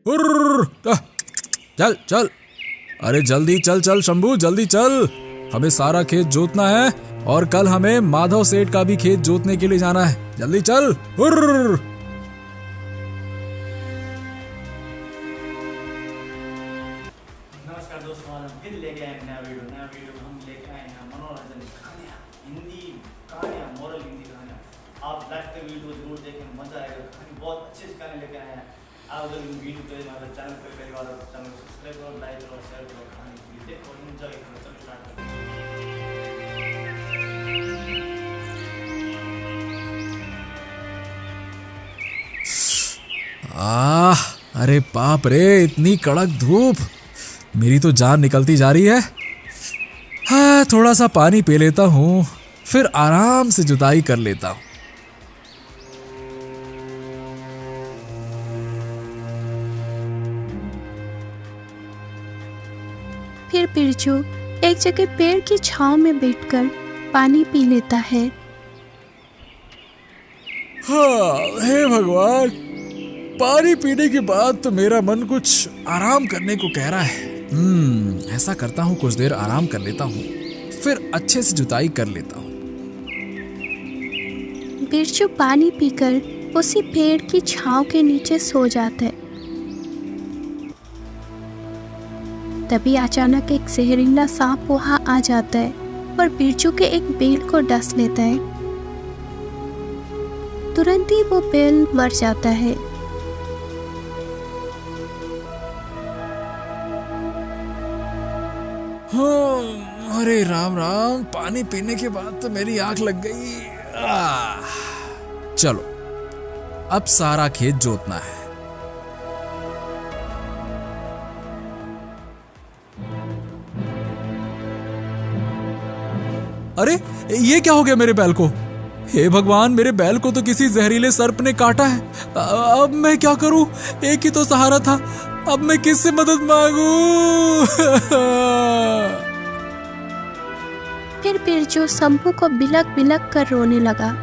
हुर्र, चल चल, अरे जल्दी चल चल शंभू, जल्दी चल, हमें सारा खेत जोतना है और कल हमें माधव सेठ का भी खेत जोतने के लिए जाना है। जल्दी चल। हुर्र। नमस्कार दोस्तों, आज हम फिर लेके आए नया वीडियो में हम लेके आए हैं मनोरंजन कहानियाँ, हिंदी कहानियाँ, मोरल हिंदी कहानियाँ। आप लास्ट तक वीडियो जरूर देखें, मजा आएगा। कहानी बहुत अच्छी कहानी लेके आए हैं। आप अगर वीडियो पे हमारे चैनल पर पहली बार चैनल को सब्सक्राइब करो, लाइक करो, शेयर करो, कहानी देखो, एंजॉय करो। चलो स्टार्ट करते हैं। अरे बाप रे, इतनी कड़क धूप, मेरी तो जान निकलती जा रही है। हाँ, थोड़ा सा पानी पी लेता हूँ, फिर आराम से जुताई कर लेता हूँ। फिर बिरजू एक जगह पेड़ की छांव में बैठकर पानी पी लेता है। हाँ, हे भगवान, पानी पीने के बाद तो मेरा मन कुछ आराम करने को कह रहा है। ऐसा करता हूँ, कुछ देर आराम कर लेता हूँ, फिर अच्छे से जुताई कर लेता हूँ। बिरजू पानी पीकर उसी पेड़ की छांव के नीचे सो जाता है। तभी अचानक एक जहरीला सांप वहां आ जाता है और बिरजू के एक बैल को डस लेता है। तुरंत ही वो बैल मर जाता है। हाँ, अरे राम राम, पानी पीने के बाद तो मेरी आंख लग गई। चलो, अब सारा खेत जोतना है। अरे ये क्या हो गया मेरे बैल को? हे भगवान, मेरे बैल को तो किसी जहरीले सर्प ने काटा है। अब मैं क्या करूं? एक ही तो सहारा था, अब मैं किससे मदद मांगूं? फिर बिरजू शंभू को बिलक बिलक कर रोने लगा।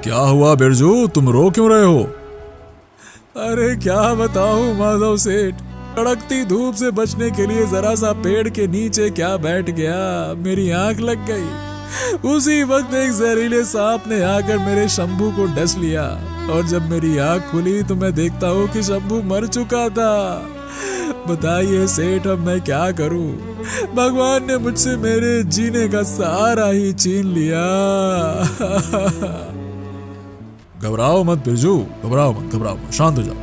क्या हुआ बिरजू, तुम रो क्यों रहे हो? अरे क्या बताऊं माधव सेठ, कड़कती धूप से बचने के लिए जरा सा पेड़ के नीचे क्या बैठ गया, मेरी आंख लग गई। उसी वक्त एक जहरीले सांप ने आकर मेरे शंभू को डस लिया और जब मेरी आंख खुली तो मैं देखता हूँ कि शंभू मर चुका था। बताइए सेठ, अब मैं क्या करूं? भगवान ने मुझसे मेरे जीने का सहारा ही छीन लिया। घबराओ मत बिरजू, घबराओ मत, शांत हो जाओ।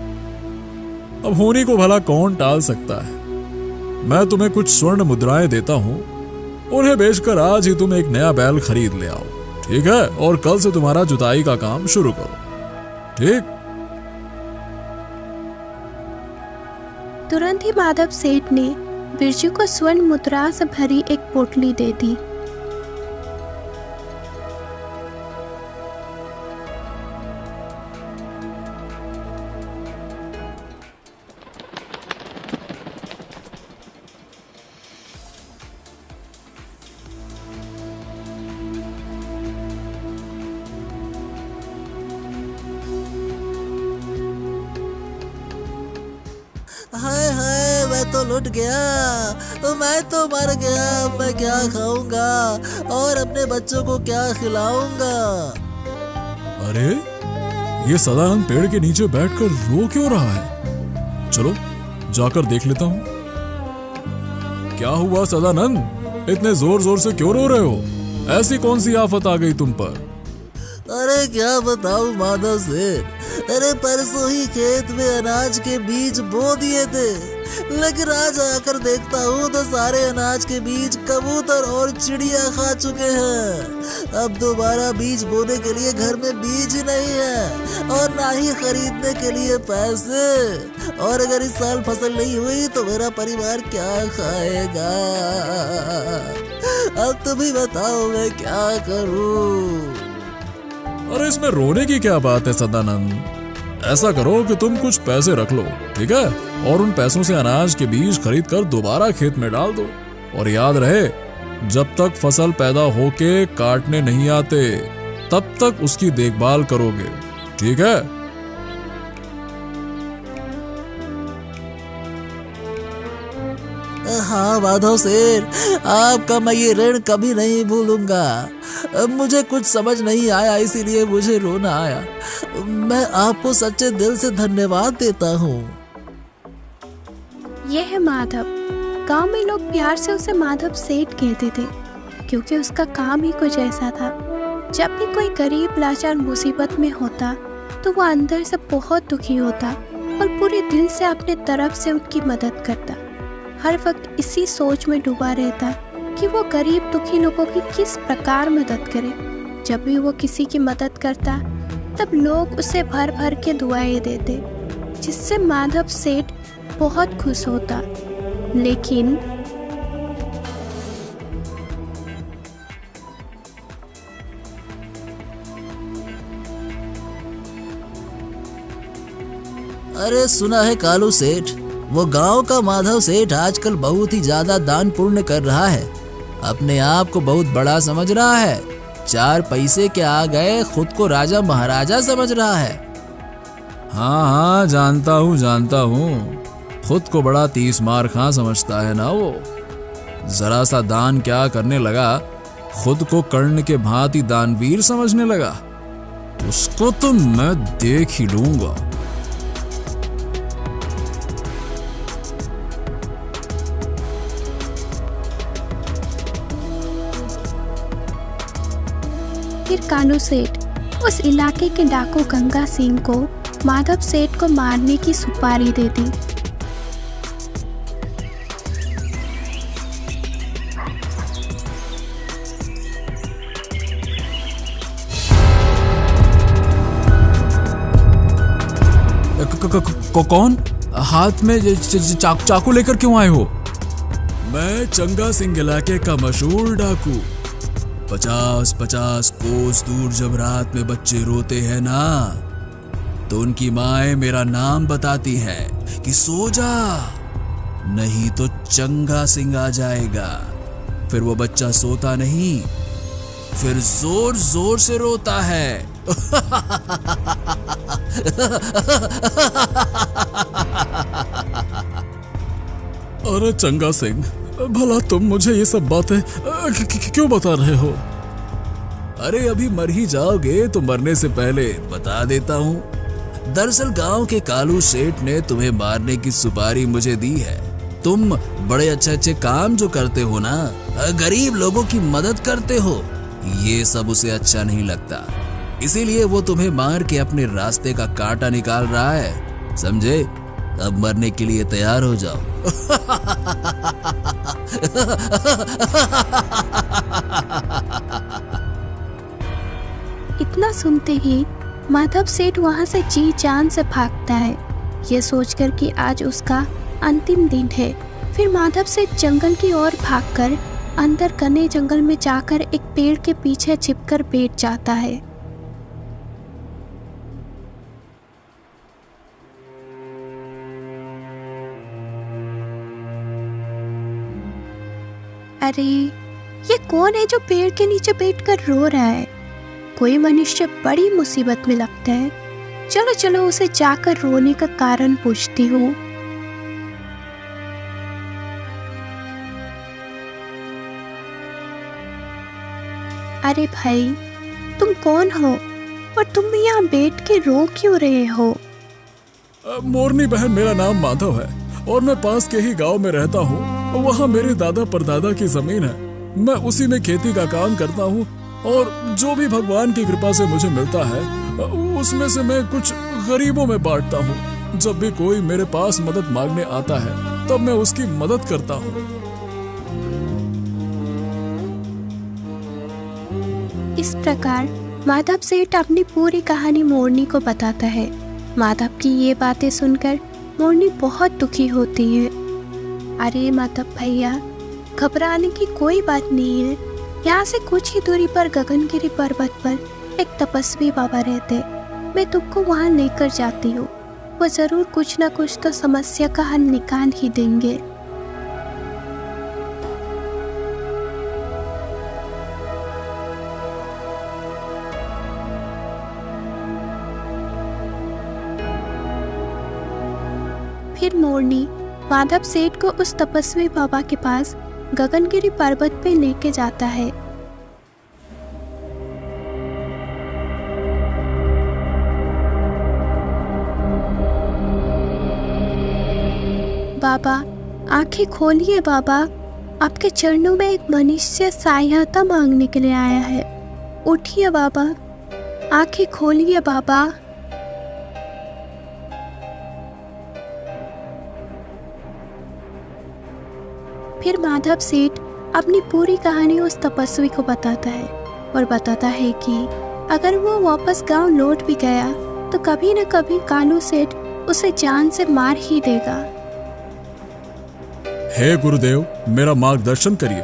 अब होनी को भला कौन टाल सकता है। मैं तुम्हें कुछ स्वर्ण मुद्राएं देता हूं, उन्हें बेचकर आज ही तुम एक नया बैल खरीद ले आओ, ठीक है? और कल से तुम्हारा जुताई का काम शुरू करो, ठीक? तुरंत ही माधव सेठ ने बिरजू को स्वर्ण मुद्रा से भरी एक पोटली दे दी। हाय हाय, मैं तो लुट गया, मैं तो मर गया। मैं क्या खाऊंगा और अपने बच्चों को क्या खिलाऊंगा? अरे ये सदानंद पेड़ के नीचे बैठकर रो क्यों रहा है? चलो जाकर देख लेता हूँ। क्या हुआ सदानंद, इतने जोर जोर से क्यों रो रहे हो? ऐसी कौन सी आफत आ गई तुम पर? अरे क्या बताऊं माधव सेठ, अरे परसों ही खेत में अनाज के बीज बो दिए थे, लेकिन आज आकर देखता हूँ तो सारे अनाज के बीज कबूतर और चिड़िया खा चुके हैं। अब दोबारा बीज बोने के लिए घर में बीज ही नहीं है और ना ही खरीदने के लिए पैसे। और अगर इस साल फसल नहीं हुई तो मेरा परिवार क्या खाएगा? अब तुम ही बताओ मैं क्या करूं। अरे इसमें रोने की क्या बात है सदानंद, ऐसा करो कि तुम कुछ पैसे रख लो, ठीक है, और उन पैसों से अनाज के बीज खरीद कर दोबारा खेत में डाल दो। और याद रहे, जब तक फसल पैदा होके काटने नहीं आते तब तक उसकी देखभाल करोगे, ठीक है? हाँ माधव सेठ, आपका मैं ये ऋण कभी नहीं भूलूंगा। अब मुझे कुछ समझ नहीं आया, इसीलिए मुझे रोना आया। मैं आपको सच्चे दिल से धन्यवाद देता हूँ। यह है माधव। गांव में लोग प्यार से उसे माधव सेठ कहते थे, क्योंकि उसका काम ही कुछ ऐसा था। जब भी कोई गरीब लाचार मुसीबत में होता तो वो अंदर से बहुत दुखी होता और पूरे दिल से अपने तरफ से उनकी मदद करता। हर वक्त इसी सोच में डूबा रहता कि वो गरीब दुखी लोगों की किस प्रकार मदद करे। जब भी वो किसी की मदद करता तब लोग उसे भर भर के दुआएं देते, जिससे माधव सेठ बहुत खुश होता। लेकिन अरे सुना है कालू सेठ, वो गांव का माधव सेठ आजकल बहुत ही ज्यादा दान पुण्य कर रहा है। अपने आप को बहुत बड़ा समझ रहा है। 4 पैसे के आ गए खुद को राजा महाराजा समझ रहा है। हाँ, जानता हूँ। खुद को बड़ा 30 मार खां समझता है ना वो। जरा सा दान क्या करने लगा, खुद को कर्ण के भांति दानवीर समझने लगा। उसको तो मैं देख ही लूंगा। फिर कानू सेठ उस इलाके के डाकू गंगा सिंह को माधव सेठ को मारने की सुपारी दे दी। कौन? हाथ में चाकू लेकर क्यों आए हो? मैं चंगा सिंह इलाके का मशहूर डाकू। 50-50 कोस दूर जब रात में बच्चे रोते हैं ना, तो उनकी माएं मेरा नाम बताती हैं कि सो जा, नहीं तो चंगा सिंह आ जाएगा। फिर वो बच्चा सोता नहीं, फिर जोर जोर से रोता है। अरे चंगा सिंह, भला तुम मुझे ये सब बातें क्यों बता रहे हो? अरे अभी मर ही जाओगे तो मरने से पहले बता देता हूँ। दरअसल गांव के कालू सेठ ने तुम्हें मारने की सुपारी मुझे दी है। तुम बड़े अच्छे काम जो करते हो ना, गरीब लोगों की मदद करते हो, ये सब उसे अच्छा नहीं लगता। इसीलिए वो तुम्हें मार के अपने रास्ते का कांटा निकाल रहा है, समझे? अब मरने के लिए तैयार हो जाओ। इतना सुनते ही माधव सेठ वहां से जी जान से भागता है, ये सोचकर कि आज उसका अंतिम दिन है। फिर माधव सेठ जंगल की ओर भागकर अंदर घने जंगल में जाकर एक पेड़ के पीछे छिपकर बैठ जाता है। अरे ये कौन है जो पेड़ के नीचे बैठकर रो रहा है? कोई मनुष्य बड़ी मुसीबत में लगता है। चलो चलो उसे जाकर रोने का कारण पूछती हूँ। अरे भाई, तुम कौन हो और तुम यहाँ बैठ के रो क्यों रहे हो? मोरनी बहन, मेरा नाम माधव है और मैं पास के ही गांव में रहता हूँ। वहाँ मेरे दादा परदादा की जमीन है। मैं उसी में खेती का काम करता हूँ और जो भी भगवान की कृपा से मुझे मिलता है उसमें से मैं कुछ गरीबों में बांटता हूँ। जब भी कोई मेरे पास मदद मांगने आता है तब मैं उसकी मदद करता हूँ। इस प्रकार माधव सेठ अपनी पूरी कहानी मोरनी को बताता है। माधव की ये बातें सुनकर मोरनी बहुत दुखी होती है। अरे माधव भैया, घबराने की कोई बात नहीं है। यहाँ से कुछ ही दूरी पर गगनगिरी पर्वत पर एक तपस्वी बाबा रहते। मैं तुमको वहाँ लेकर जाती हूँ। वो जरूर कुछ ना कुछ तो समस्या का हल निकाल ही देंगे। फिर मोरनी माधव सेठ को उस तपस्वी बाबा के पास गगनगिरी पर्वत पे लेके जाता है। बाबा, आंखें खोलिए बाबा, आपके चरणों में एक मनुष्य सहायता मांगने के लिए आया है। उठिए बाबा, आंखें खोलिए बाबा। फिर माधव सेठ अपनी पूरी कहानी उस तपस्वी को बताता है और बताता है कि अगर वो वापस गांव लौट भी गया तो कभी न कभी कालू सेठ उसे जान से मार ही देगा। हे गुरुदेव, मेरा मार्गदर्शन करिए।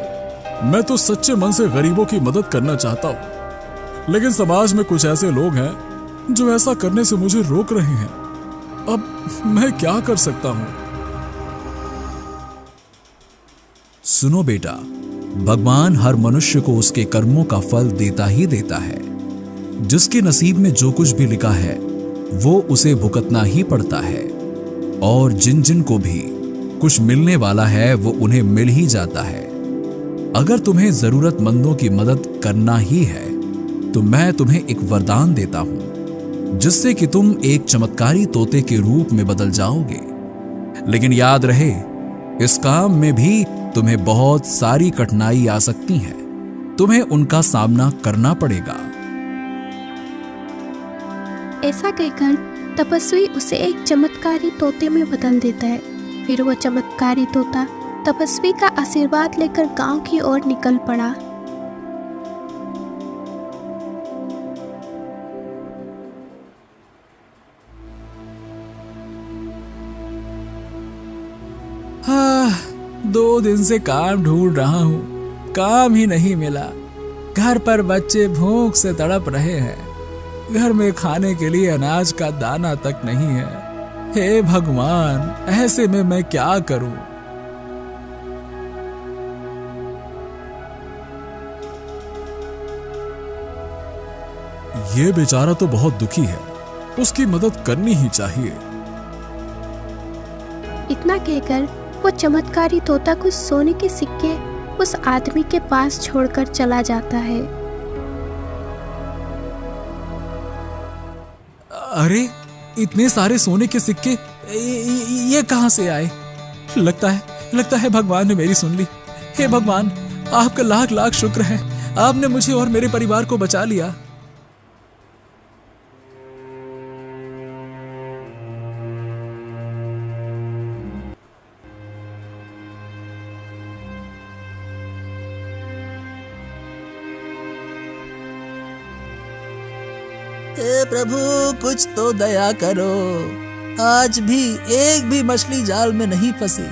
मैं तो सच्चे मन से गरीबों की मदद करना चाहता हूँ, लेकिन समाज में कुछ ऐसे लोग हैं जो ऐसा करने से मुझे रोक रहे हैं। अब मैं क्या कर सकता हूँ? सुनो बेटा, भगवान हर मनुष्य को उसके कर्मों का फल देता ही देता है। जिसके नसीब में जो कुछ भी लिखा है वो उसे भुगतना ही पड़ता है, और जिन जिन को भी कुछ मिलने वाला है वो उन्हें मिल ही जाता है। अगर तुम्हें जरूरतमंदों की मदद करना ही है तो मैं तुम्हें एक वरदान देता हूं, जिससे कि तुम एक चमत्कारी तोते के रूप में बदल जाओगे। लेकिन याद रहे, इस काम में भी तुम्हें बहुत सारी कठिनाई आ सकती हैं। तुम्हें उनका सामना करना पड़ेगा। ऐसा कहकर तपस्वी उसे एक चमत्कारी तोते में बदल देता है। फिर वो चमत्कारी तोता तपस्वी का आशीर्वाद लेकर गांव की ओर निकल पड़ा। हाँ, 2 दिन से काम ढूंढ रहा हूँ, काम ही नहीं मिला। घर पर बच्चे भूख से तड़प रहे हैं। घर में खाने के लिए अनाज का दाना तक नहीं है। हे भगवान, ऐसे में मैं क्या करूं? ये बेचारा तो बहुत दुखी है, उसकी मदद करनी ही चाहिए। इतना कहकर वो चमत्कारी तोता कुछ सोने के सिक्के उस आदमी के पास छोड़कर चला जाता है। अरे, इतने सारे सोने के सिक्के ये कहां से आए? लगता है भगवान ने मेरी सुन ली। हे भगवान, आपका लाख लाख शुक्र है, आपने मुझे और मेरे परिवार को बचा लिया। हे प्रभु, कुछ तो दया करो। आज भी एक भी मछली जाल में नहीं फंसी।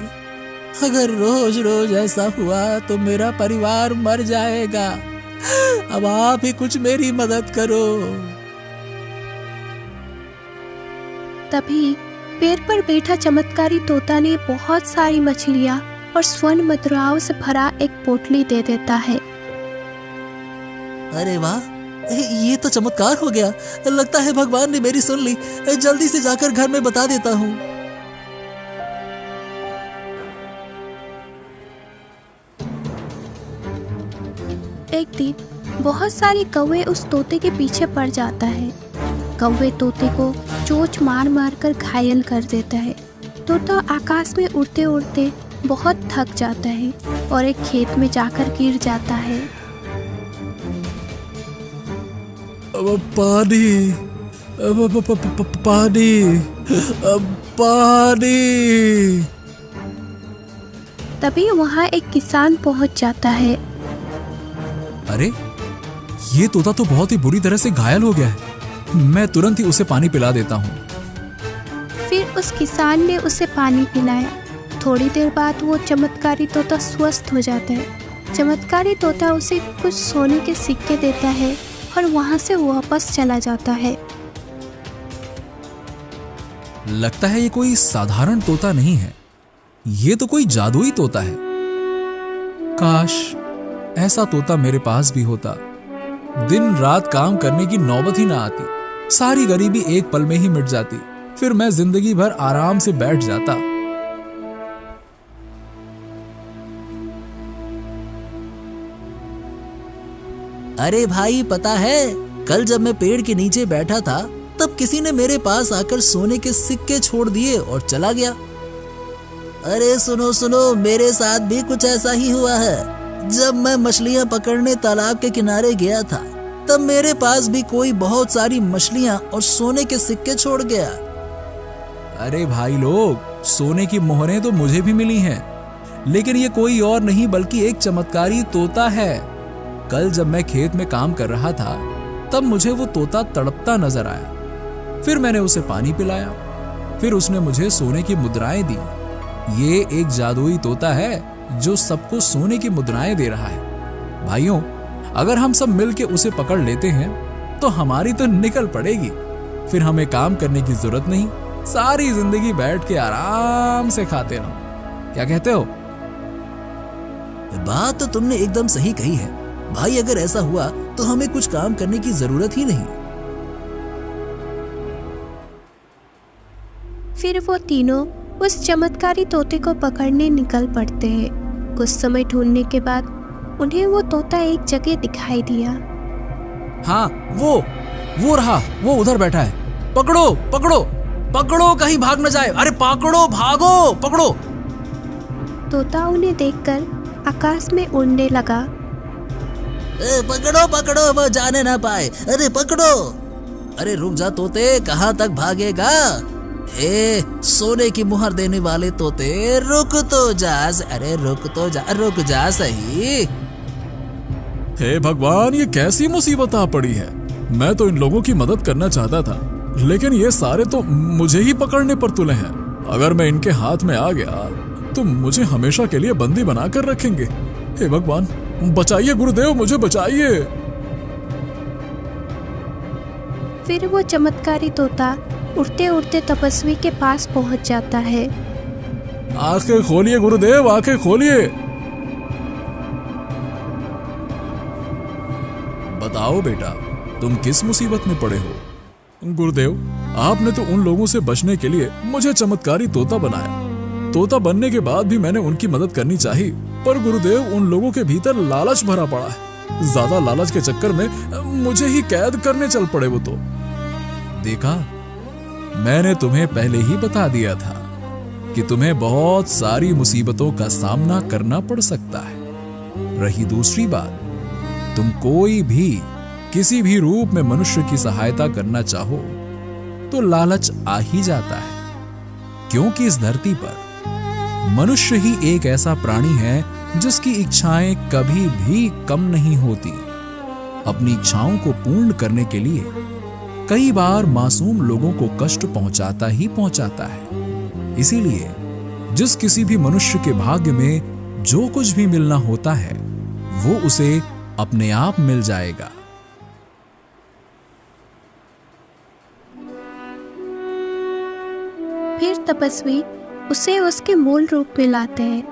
अगर रोज रोज ऐसा हुआ तो मेरा परिवार मर जाएगा। अब आप ही कुछ मेरी मदद करो। तभी पेड़ पर बैठा चमत्कारी तोता ने बहुत सारी मछलियाँ और स्वर्ण मुद्राओं से भरा एक पोटली दे देता है। अरे वाह, ये तो चमत्कार हो गया। लगता है भगवान ने मेरी सुन ली। जल्दी से जाकर घर में बता देता हूँ। एक दिन बहुत सारे कौवे उस तोते के पीछे पड़ जाता है। कौवे तोते को चोंच मार मार कर घायल कर देता है। तोता आकाश में उड़ते उड़ते बहुत थक जाता है और एक खेत में जाकर गिर जाता है। पानी, पानी, पानी। तभी वहाँ एक किसान पहुँच जाता है। अरे, ये तोता तो बहुत ही बुरी तरह से घायल हो गया है। मैं तुरंत ही उसे पानी पिला देता हूँ। फिर उस किसान ने उसे पानी पिलाया थोड़ी देर बाद वो चमत्कारी तोता स्वस्थ हो जाता है। चमत्कारी तोता उसे कुछ सोने के सिक्के देता है और वहाँ से वापस चला जाता है। लगता है ये कोई साधारण तोता नहीं है, ये तो कोई जादुई तोता है। काश ऐसा तोता मेरे पास भी होता। दिन रात काम करने की नौबत ही ना आती, सारी गरीबी एक पल में ही मिट जाती, फिर मैं जिंदगी भर आराम से बैठ जाता। अरे भाई, पता है कल जब मैं पेड़ के नीचे बैठा था तब किसी ने मेरे पास आकर सोने के सिक्के छोड़ दिए और चला गया। अरे सुनो सुनो, मेरे साथ भी कुछ ऐसा ही हुआ है। जब मैं मछलियां पकड़ने तालाब के किनारे गया था तब मेरे पास भी कोई बहुत सारी मछलियां और सोने के सिक्के छोड़ गया। अरे भाई लोग, सोने की मोहरें तो मुझे भी मिली हैं, लेकिन ये कोई और नहीं बल्कि एक चमत्कारी तोता है। कल जब मैं खेत में काम कर रहा था तब मुझे वो तोता तड़पता नजर आया। फिर मैंने उसे पानी पिलाया, फिर उसने मुझे सोने की मुद्राएं दी। ये एक जादुई तोता है जो सबको सोने की मुद्राएं दे रहा है। भाइयों, अगर हम सब मिलके उसे पकड़ लेते हैं तो हमारी तो निकल पड़ेगी, फिर हमें काम करने की जरूरत नहीं, सारी जिंदगी बैठ के आराम से खाते रहो। क्या कहते हो? बात तो तुमने एकदम सही कही है भाई। अगर ऐसा हुआ तो हमें कुछ काम करने की जरूरत ही नहीं। फिर वो तीनों उस चमत्कारी तोते को पकड़ने निकल पड़ते हैं। कुछ समय ढूंढने के बाद उन्हें वो तोता एक जगह दिखाई दिया। हाँ, वो रहा, वो उधर बैठा है। पकड़ो पकड़ो पकड़ो, कहीं भाग न जाए। अरे पकड़ो, भागो, पकड़ो। तोता उन्हें देखकर आकाश में उड़ने लगा। पकड़ो पकड़ो, वो जाने ना पाए। अरे पकड़ो। अरे रुक जा तोते, कहाँ तक भागेगा? सोने की मुहर देने वाले तोते, रुक तो जा। अरे रुक जा सही। हे भगवान, ये कैसी मुसीबत आ पड़ी है। मैं तो इन लोगों की मदद करना चाहता था, लेकिन ये सारे तो मुझे ही पकड़ने पर तुले हैं। अगर मैं इनके हाथ में आ गया तो मुझे हमेशा के लिए बंदी बनाकर रखेंगे। हे भगवान, बचाइए गुरुदेव, मुझे बचाइए। फिर वो चमत्कारी तोता उड़ते उड़ते तपस्वी के पास पहुंच जाता है। आंखें खोलिए गुरुदेव, आंखें खोलिए। बताओ बेटा, तुम किस मुसीबत में पड़े हो? गुरुदेव, आपने तो उन लोगों से बचने के लिए मुझे चमत्कारी तोता बनाया। तोता बनने के बाद भी मैंने उनकी मदद करनी चाहिए, पर गुरुदेव उन लोगों के भीतर लालच भरा पड़ा है। ज्यादा लालच के चक्कर में मुझे ही कैद करने चल पड़े वो तो। देखा, मैंने तुम्हें पहले ही बता दिया था कि तुम्हें बहुत सारी मुसीबतों का सामना करना पड़ सकता है। रही दूसरी बात, तुम कोई भी किसी भी रूप में मनुष्य की सहायता करना चाहो तो लालच आ ही जाता है, क्योंकि इस धरती पर मनुष्य ही एक ऐसा प्राणी है जिसकी इच्छाएं कभी भी कम नहीं होती। अपनी इच्छाओं को पूर्ण करने के लिए कई बार मासूम लोगों को कष्ट पहुंचाता ही पहुंचाता है। इसीलिए जिस किसी भी मनुष्य के भाग्य में जो कुछ भी मिलना होता है वो उसे अपने आप मिल जाएगा। फिर तपस्वी उसे उसके मूल रूप में लाते हैं।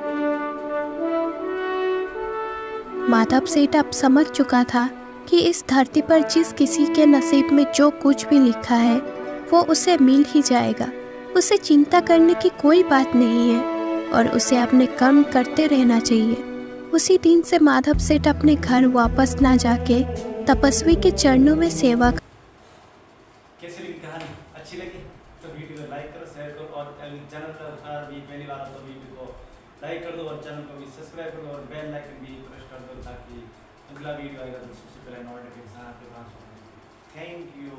माधव सेठ अब समझ चुका था कि इस धरती पर जिस किसी के नसीब में जो कुछ भी लिखा है वो उसे मिल ही जाएगा। उसे चिंता करने की कोई बात नहीं है और उसे अपने कर्म करते रहना चाहिए। उसी दिन से माधव सेठ अपने घर वापस ना जाके तपस्वी के चरणों में सेवा। कैसी लगी कहानी? अच्छी लगी तो वीडियो को लाइक करो, शेयर करो और चैनल पर भी पहली बार तो वीडियो को लाइक कर दो और चैनल को भी सब्सक्राइब कर दो और बेल आइकन भी प्रेस कर दो ताकि अगला वीडियो आएगा तो सबसे पहले नोटिफिकेशन आपके पास हो। Thank you.